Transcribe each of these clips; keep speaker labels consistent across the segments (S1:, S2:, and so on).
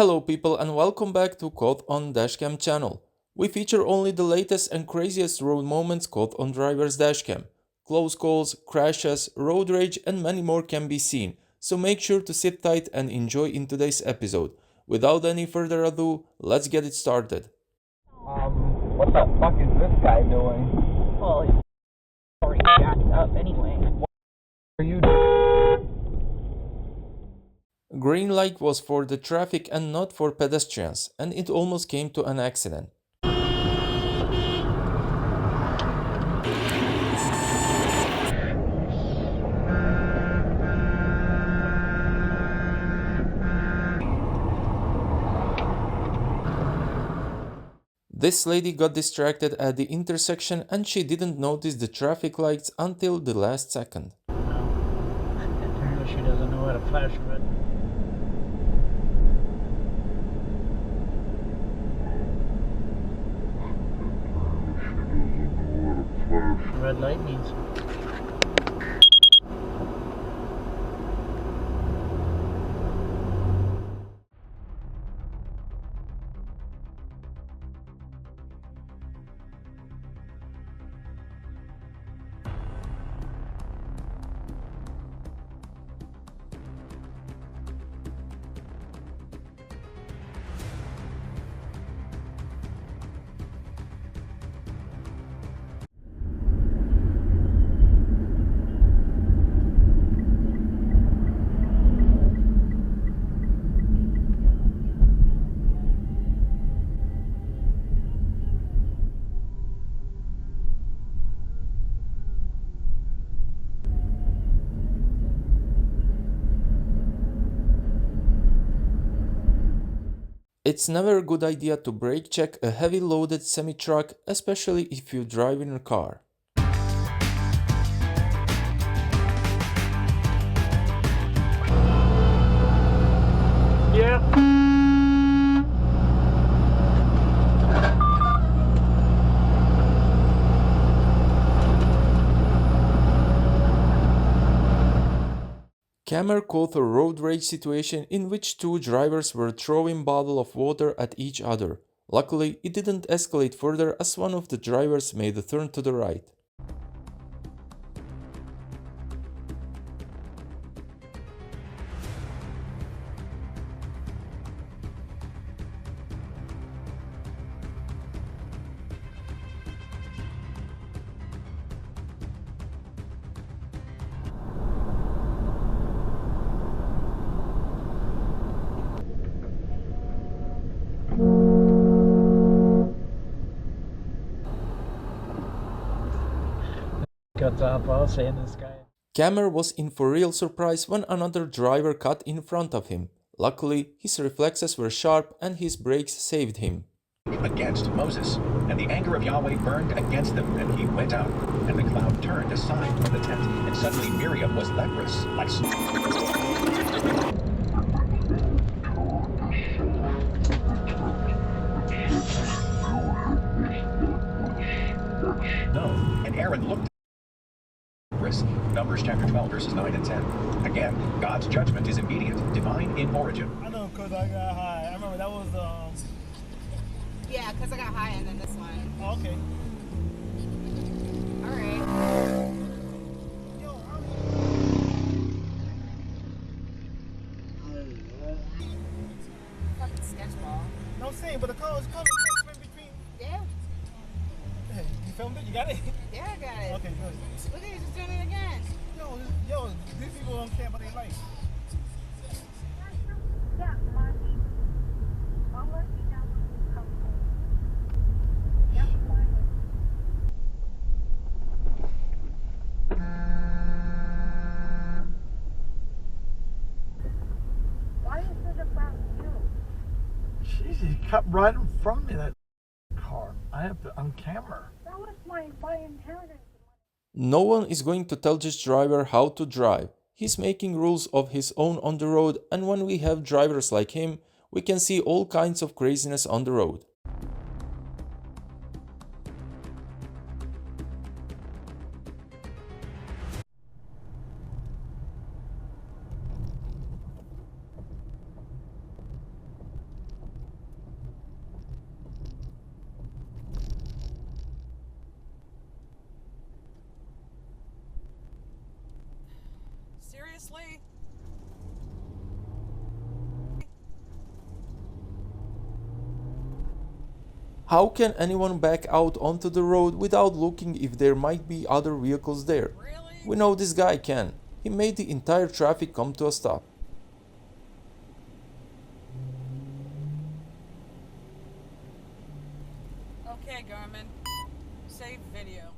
S1: Hello people and welcome back to Caught on Dashcam channel. We feature only the latest and craziest road moments caught on drivers' dashcam. Close calls, crashes, road rage and many more can be seen, so make sure to sit tight and enjoy in today's episode. Without any further ado, let's get it started.
S2: What the fuck is this guy doing?
S3: Well, he's already jacked up anyway.
S2: What are you doing?
S1: Green light was for the traffic and not for pedestrians, and it almost came to an accident. This lady got distracted at the intersection and she didn't notice the traffic lights until the last second.
S3: Apparently she doesn't know how to flash red. Red light means.
S1: It's never a good idea to brake check a heavy loaded semi-truck, especially if you drive in a car.
S3: Yeah.
S1: Camera caught a road rage situation in which two drivers were throwing bottle of water at each other. Luckily, it didn't escalate further as one of the drivers made a turn to the right.
S3: Cuts off all saying this guy.
S1: Camera was in for real surprise when another driver cut in front of him. Luckily, his reflexes were sharp and his brakes saved him.
S4: Against Moses, and the anger of Yahweh burned against them, and he went out, and the cloud turned aside from the tent, and suddenly Miriam was leprous, like no, and Aaron looked. Numbers chapter 12, verses 9 and 10. Again, God's judgment is immediate, divine in origin.
S5: I know, because I got high. I remember that was
S6: Yeah, because I got high and then this one.
S5: Oh, okay.
S6: All right.
S5: Yo,
S6: Fucking sketchball.
S5: no, I'm saying, but the car was coming in between.
S6: Yeah?
S5: Hey, you filmed it? You got it?
S6: Yeah, I got it.
S5: Okay, good.
S6: Look at you just doing it again.
S5: Yo, these people don't care about their life.
S7: Yeah, Marty. I'll let you know when you come home. Yeah, fine. Why is it about you?
S5: Jeez, he cut right in front of me, that car. I have to, on camera.
S7: That was my inheritance.
S1: No one is going to tell this driver how to drive. He's making rules of his own on the road, and when we have drivers like him, we can see all kinds of craziness on the road. How can anyone back out onto the road without looking if there might be other vehicles there? We know this guy can. He made the entire traffic come to a stop.
S6: Okay, Garmin. Save video.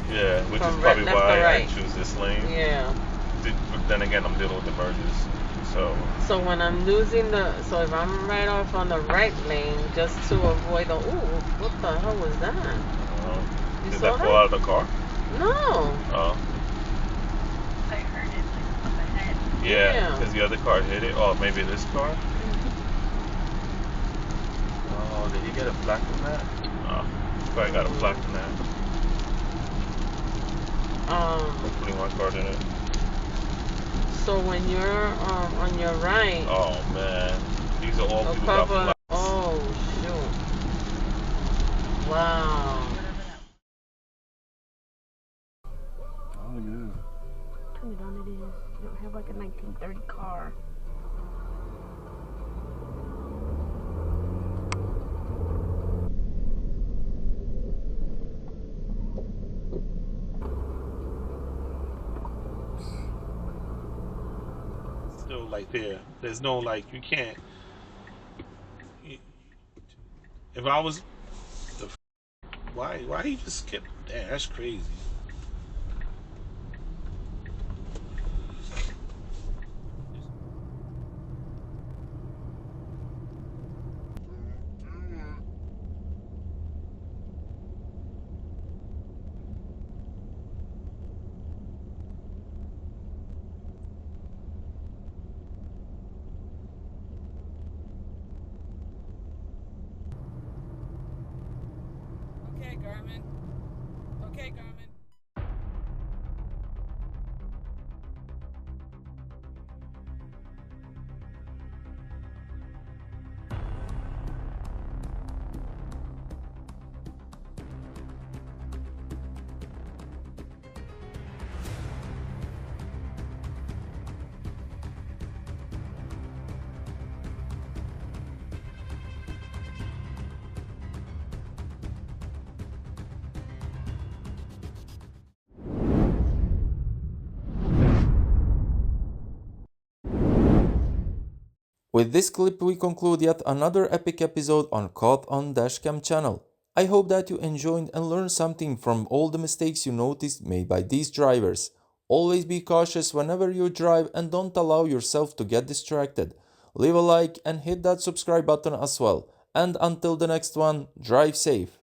S8: Yeah, which is
S9: From
S8: probably
S9: left to
S8: why I
S9: right.
S8: choose this lane.
S9: Yeah.
S8: But then again, I'm dealing with the merges.
S9: So when I'm losing so if I'm right off on the right lane, just to avoid what the hell was that? You
S8: Did
S9: saw
S8: that fall out of the car?
S9: No.
S8: Oh.
S7: I heard it like up ahead.
S8: Yeah, because the other car hit it. Oh, maybe this car? Oh, did he get a flat from that? Oh, probably got a flat from that. Hopefully my car didn't.
S9: So when you're on your right.
S8: Oh man, these are all people got flats.
S9: Oh shoot! Wow.
S5: Oh, look at this.
S7: Turn it on, it is. You don't have like a 1930 car.
S8: Still like there's no like you can't. If I was why he just skip? Damn, that's crazy.
S6: Okay, Garmin. Okay, Garmin.
S1: With this clip we conclude yet another epic episode on Caught on Dashcam channel. I hope that you enjoyed and learned something from all the mistakes you noticed made by these drivers. Always be cautious whenever you drive and don't allow yourself to get distracted. Leave a like and hit that subscribe button as well. And until the next one, drive safe.